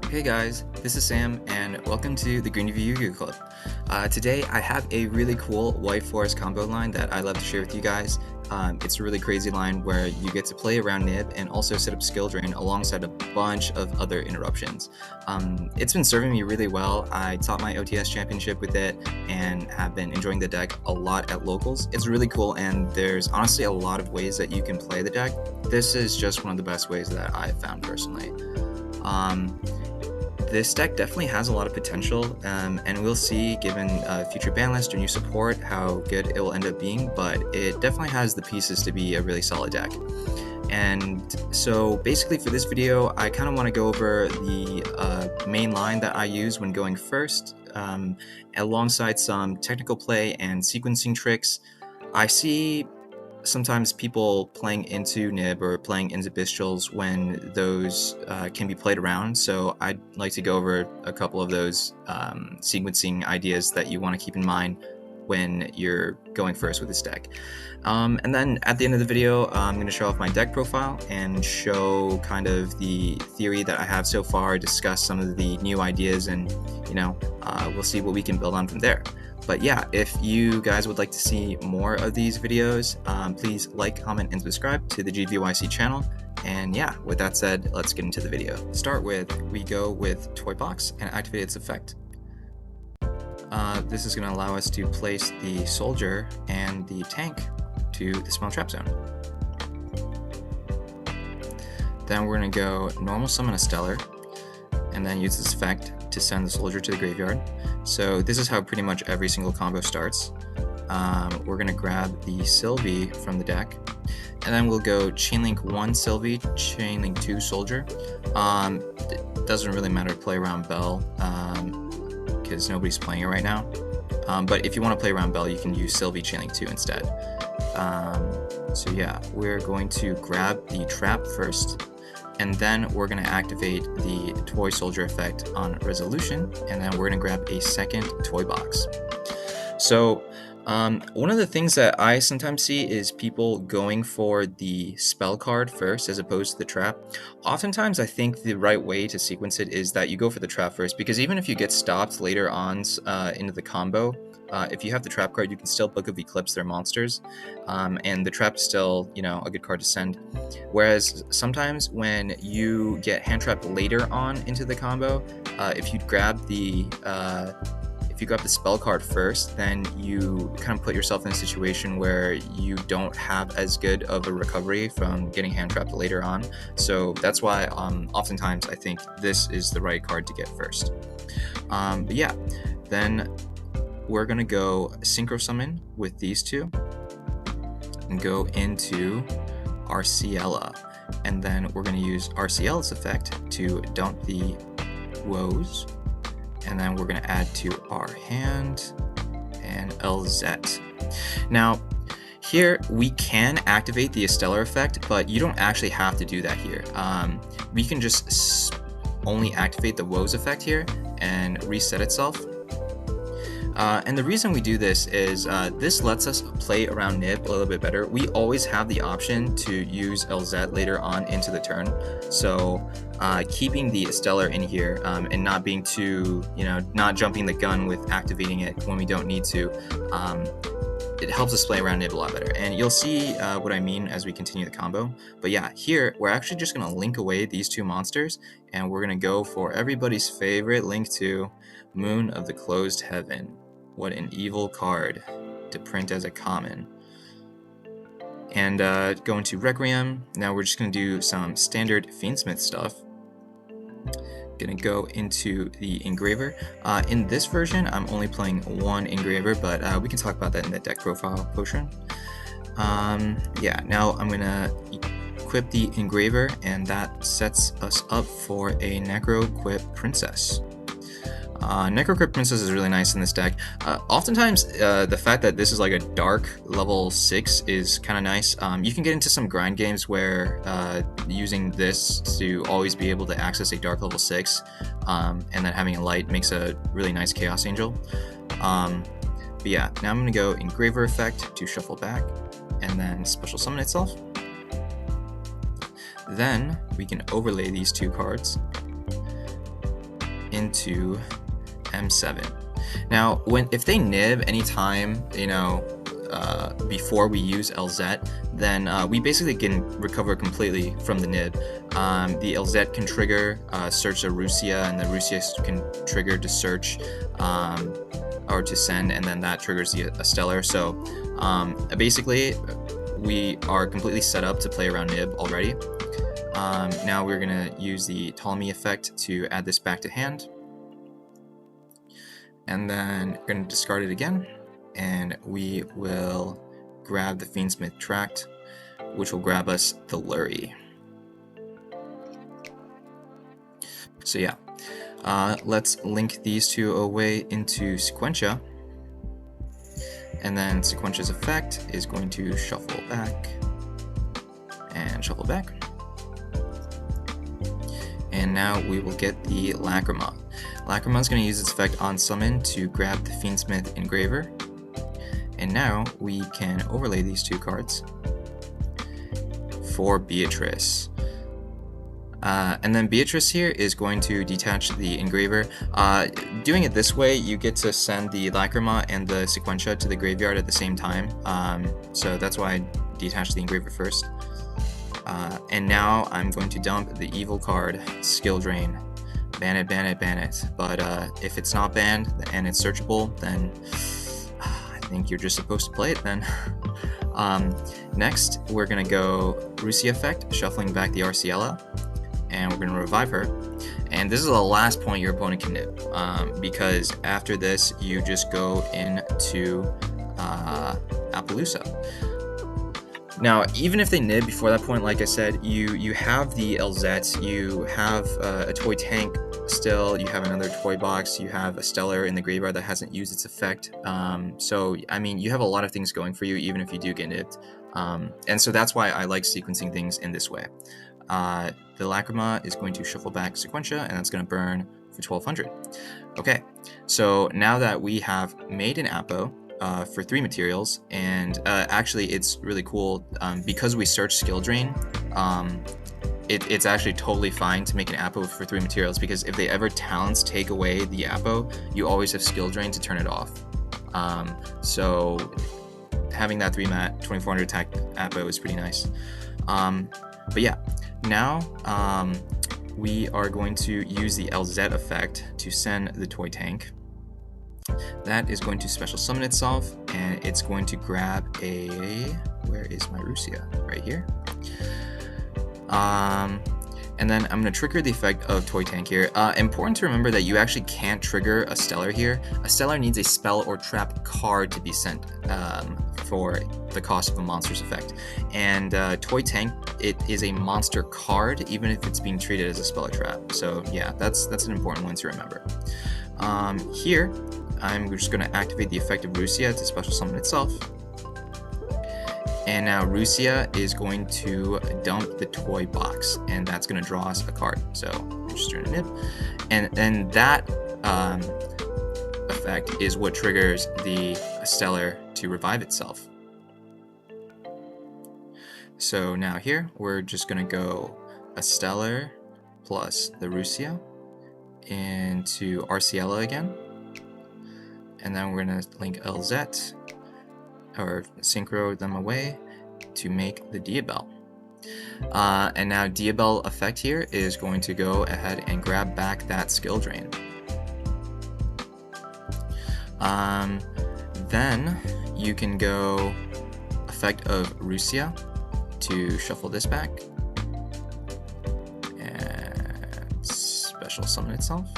Hey guys, this is Sam, and welcome to the Green Review Yugioh Club. Today I have a really cool white forest combo line that I'd love to share with you guys. It's a really crazy line where you get to play around Nib and also set up skill drain alongside a bunch of other interruptions. It's been serving me really well. I taught my OTS championship with it and have been enjoying the deck a lot at locals. It's really cool, and there's honestly a lot of ways that you can play the deck. This is just one of the best ways that I've found personally. This deck definitely has a lot of potential, and we'll see, given future ban list or new support, how good it will end up being, but it definitely has the pieces to be a really solid deck. And so basically for this video, I kind of want to go over the main line that I use when going first, alongside some technical play and sequencing tricks. I see sometimes people playing into Nib or playing into Bistils when those can be played around, so I'd like to go over a couple of those sequencing ideas that you want to keep in mind when you're going first with this deck. And then at the end of the video, I'm going to show off my deck profile and show kind of the theory that I have so far, discuss some of the new ideas, and we'll see what we can build on from there. But yeah, if you guys would like to see more of these videos, please like, comment, and subscribe to the GVYC channel. And yeah, with that said, let's get into the video. To start with, we go with Toy Box and activate its effect. This is going to allow us to place the soldier and the tank to the small trap zone. Then we're going to go normal summon a Stellar, and then use this effect to send the soldier to the graveyard. So this is how pretty much every single combo starts. We're going to grab the Sylvie from the deck, and then we'll go Chainlink 1 Sylvie, Chainlink 2 Soldier. It doesn't really matter to play around Bell, because nobody's playing it right now. But if you want to play around Bell, you can use Sylvie Chainlink 2 instead. So yeah, we're going to grab the trap first, and then we're going to activate the Toy Soldier effect on Resolution, and then we're going to grab a second Toy Box. So one of the things that I sometimes see is people going for the spell card first as opposed to the trap. Oftentimes I think the right way to sequence it is that you go for the trap first, because even if you get stopped later on into the combo, if you have the trap card, you can still Book of Eclipse their monsters, and the trap is still, a good card to send. Whereas sometimes when you get hand trapped later on into the combo, if you grab the spell card first, then you kind of put yourself in a situation where you don't have as good of a recovery from getting hand trapped later on. So that's why oftentimes I think this is the right card to get first. But yeah, then we're going to go Synchro Summon with these two and go into Arciella. And then we're going to use Arciella's effect to dump the woes. And then we're going to add to our hand and LZ. Now, here we can activate the Stellar effect, but you don't actually have to do that here. We can just only activate the woes effect here and reset itself. And the reason we do this is this lets us play around Nib a little bit better. We always have the option to use LZ later on into the turn, so keeping the Stellar in here and not being too, not jumping the gun with activating it when we don't need to, it helps us play around Nib a lot better. And you'll see what I mean as we continue the combo. But yeah, here we're actually just going to link away these two monsters, and we're going to go for everybody's favorite Link 2, Moon of the Closed Heaven. What an evil card to print as a common. And go into Requiem. Now we're just going to do some standard Fiendsmith stuff. Going to go into the Engraver. In this version, I'm only playing one Engraver, but we can talk about that in the deck profile potion. Yeah, now I'm going to equip the Engraver, and that sets us up for a Necro-Equip Princess. Necro-Crypt Princess is really nice in this deck. Oftentimes, the fact that this is like a dark level 6 is kind of nice. You can get into some grind games where using this to always be able to access a dark level 6, and then having a light makes a really nice Chaos Angel. But yeah, now I'm going to go Engraver effect to shuffle back, and then Special Summon itself. Then we can overlay these two cards into M7. Now, if they nib anytime, before we use LZ, then we basically can recover completely from the nib. The LZ can trigger search a Rusia, and the Rusia can trigger to search or to send, and then that triggers a stellar. So basically, we are completely set up to play around nib already. Now we're going to use the Ptolemy effect to add this back to hand. And then we're going to discard it again, and we will grab the Fiendsmith Tract, which will grab us the Lurie. So yeah, let's link these two away into Sequentia, and then Sequentia's effect is going to shuffle back and shuffle back. And now we will get the Lacrima. Lacrima is going to use its effect on summon to grab the Fiendsmith Engraver. And now we can overlay these two cards for Beatrice. And then Beatrice here is going to detach the Engraver. Doing it this way, you get to send the Lacrima and the Sequentia to the graveyard at the same time. So that's why I detached the Engraver first. And now I'm going to dump the evil card, Skill Drain. Ban it, ban it, ban it. But if it's not banned and it's searchable, then I think you're just supposed to play it then. Next, we're going to go Rusia effect, shuffling back the Arciella, and we're going to revive her. And this is the last point your opponent can nib, because after this, you just go into Appaloosa. Now, even if they nib before that point, like I said, you have the LZ, you have a toy tank still, you have another toy box, you have a stellar in the graveyard that hasn't used its effect. So, I mean, you have a lot of things going for you, even if you do get nibbed. And so that's why I like sequencing things in this way. The Lacrima is going to shuffle back Sequentia, and that's going to burn for 1200. Okay, so now that we have made an Appo, for 3 materials, and actually it's really cool because we search Skill Drain. It's actually totally fine to make an Appo for 3 materials, because if they ever talents take away the Appo, you always have Skill Drain to turn it off. So having that 3-mat 2400 attack Appo is pretty nice. But yeah, now we are going to use the LZ effect to send the toy tank. That is going to special summon itself, and it's going to grab a... Where is my Rusia? Right here. And then I'm going to trigger the effect of Toy Tank here. Important to remember that you actually can't trigger a Stellar here. A Stellar needs a spell or trap card to be sent for the cost of a monster's effect. And Toy Tank, it is a monster card, even if it's being treated as a spell or trap. So yeah, that's an important one to remember. Here, I'm just going to activate the effect of Rusia to special summon itself. And now Rusia is going to dump the toy box, and that's going to draw us a card. So I'm just doing a nib. And that effect is what triggers the Stellar to revive itself. So now here, we're just going to go a Stellar plus the Rusia into Arciella again. And then we're going to link LZ, or synchro them away to make the Diabell. And now Diabell effect here is going to go ahead and grab back that Skill Drain. Then you can go effect of Rusia to shuffle this back and special summon itself.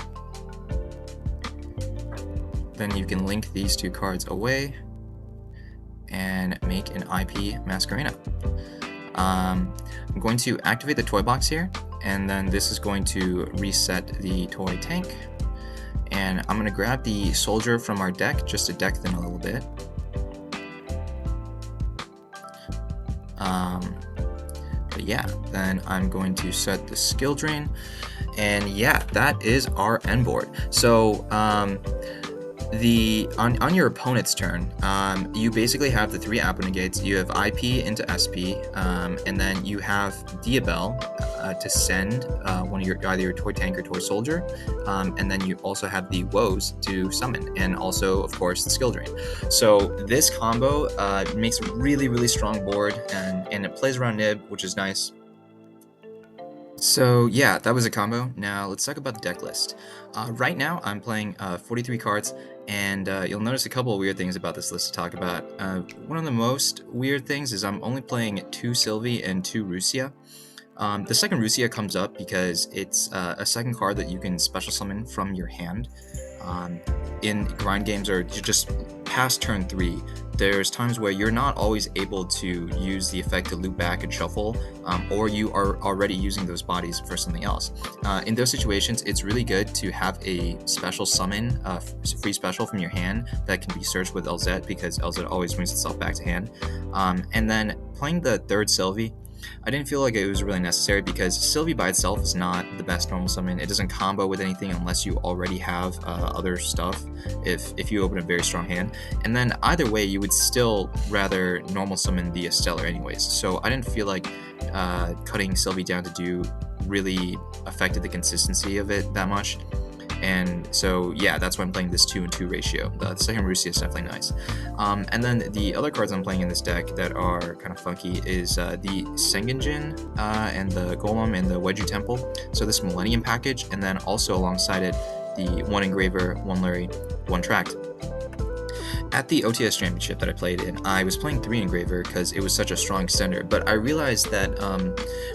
Then you can link these 2 cards away and make an IP Masquerena. I'm going to activate the toy box here, and then this is going to reset the toy tank. And I'm going to grab the soldier from our deck, just to deck them a little bit. But yeah, then I'm going to set the Skill Drain, and yeah, that is our end board. So on your opponent's turn, you basically have the 3 Appo negates. You have IP into SP, and then you have Diabell to send one of either your toy tank or toy soldier, and then you also have the woes to summon, and also of course the skill drain. So this combo makes a really strong board, and it plays around Nib, which is nice. So yeah, that was a combo. Now let's talk about the deck list. Right now I'm playing 43 cards, and you'll notice a couple of weird things about this list to talk about. One of the most weird things is I'm only playing 2 Sylvie and 2 Rusia. The second Rusia comes up because it's a second card that you can special summon from your hand. In grind games or just past turn 3, there's times where you're not always able to use the effect to loop back and shuffle, or you are already using those bodies for something else. In those situations, it's really good to have a special summon, free special from your hand that can be searched with LZ, because LZ always brings itself back to hand. And then playing the third Sylvie, I didn't feel like it was really necessary because Sylvie by itself is not the best normal summon. It doesn't combo with anything unless you already have other stuff, if you open a very strong hand. And then either way, you would still rather normal summon the Stellar anyways. So I didn't feel like cutting Sylvie down to do really affected the consistency of it that much. And so yeah, that's why I'm playing this 2-2 ratio. The second Rusia is definitely nice. And then the other cards I'm playing in this deck that are kind of funky is the Sengenjin and the Golem and the Wedju Temple. So this Millennium package, and then also alongside it, the 1 Engraver, 1 Lurie, 1 Tract. At the OTS Championship that I played in, I was playing 3 Engraver because it was such a strong extender, but I realized that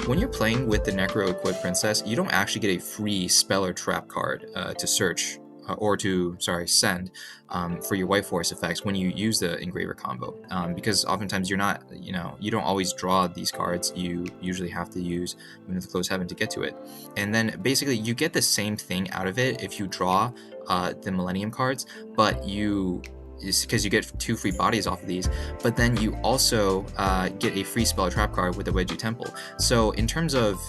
when you're playing with the Necro Equipped Princess, you don't actually get a free spell or trap card to search, or to, send for your whiteforest effects when you use the Engraver combo, because oftentimes you're not, you don't always draw these cards. You usually have to use Moon of Close Heaven to get to it. And then basically you get the same thing out of it if you draw the Millennium cards, but because you get 2 free bodies off of these, but then you also get a free spell trap card with the Wedju Temple. So in terms of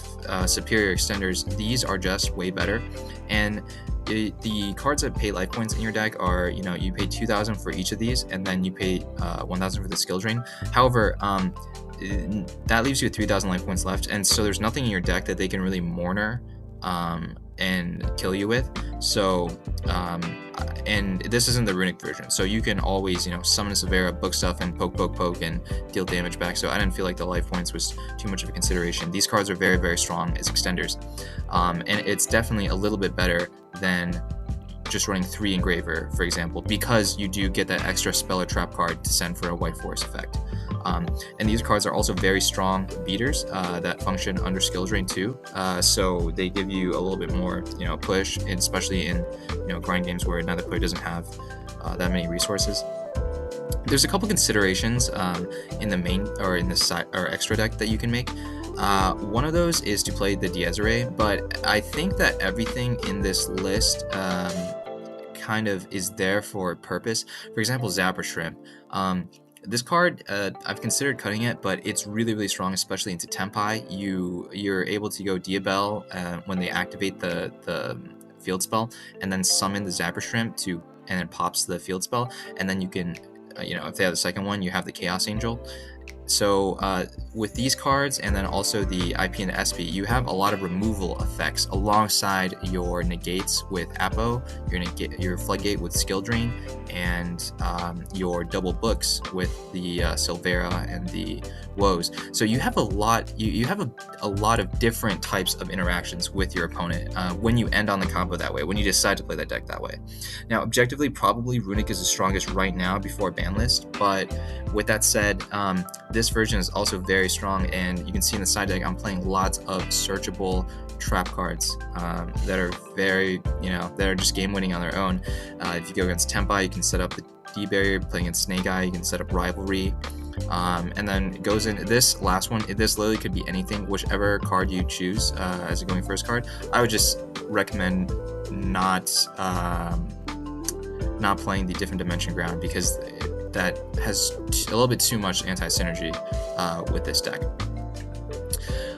superior extenders, these are just way better. And the cards that pay life points in your deck are, you pay 2,000 for each of these, and then you pay 1,000 for the skill drain. However, that leaves you with 3,000 life points left, and so there's nothing in your deck that they can really Mourner and kill you with. So and this isn't the runic version, so you can always summon a Severa, book stuff, and poke and deal damage back. So I didn't feel like the life points was too much of a consideration. These cards are very strong as extenders, and it's definitely a little bit better than just running 3 Engraver, for example, because you do get that extra spell or trap card to send for a whiteforest effect. And these cards are also very strong beaters that function under skill drain too, so they give you a little bit more push, especially in grind games where another player doesn't have that many resources. There's a couple considerations in the main or in the side or extra deck that you can make. One of those is to play the Diezere, but I think that everything in this list kind of is there for a purpose. For example, Zapper Shrimp. This card, I've considered cutting it, but it's really strong, especially into Tempai. You're able to go Diabell when they activate the field spell, and then summon the Zapper Shrimp and it pops the field spell, and then you can, if they have the second one, you have the Chaos Angel. So with these cards, and then also the IP and the SP, you have a lot of removal effects alongside your negates with Apo, your Floodgate with Skill Drain, and your double books with the Silvera and the Woes. So you have a lot. You have a lot of different types of interactions with your opponent when you end on the combo that way. When you decide to play that deck that way. Now, objectively, probably Runic is the strongest right now before ban list, but with that said, this version is also very strong, and you can see in the side deck I'm playing lots of searchable trap cards that are very, that are just game winning on their own. If you go against Tempai, you can set up the D barrier. Playing against Snake Eye, you can set up Rivalry. And then it goes in this last one. This literally could be anything, whichever card you choose as a going first card. I would just recommend not playing the Different Dimension Ground, because that has a little bit too much anti-synergy with this deck.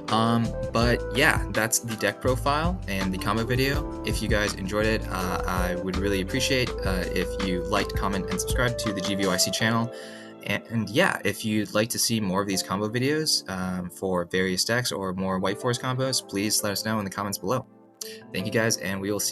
But yeah, that's the deck profile and the combo video. If you guys enjoyed it, I would really appreciate if you liked, comment, and subscribe to the GVOIC channel. And yeah, if you'd like to see more of these combo videos for various decks or more white forest combos, please let us know in the comments below. Thank you guys, and we will see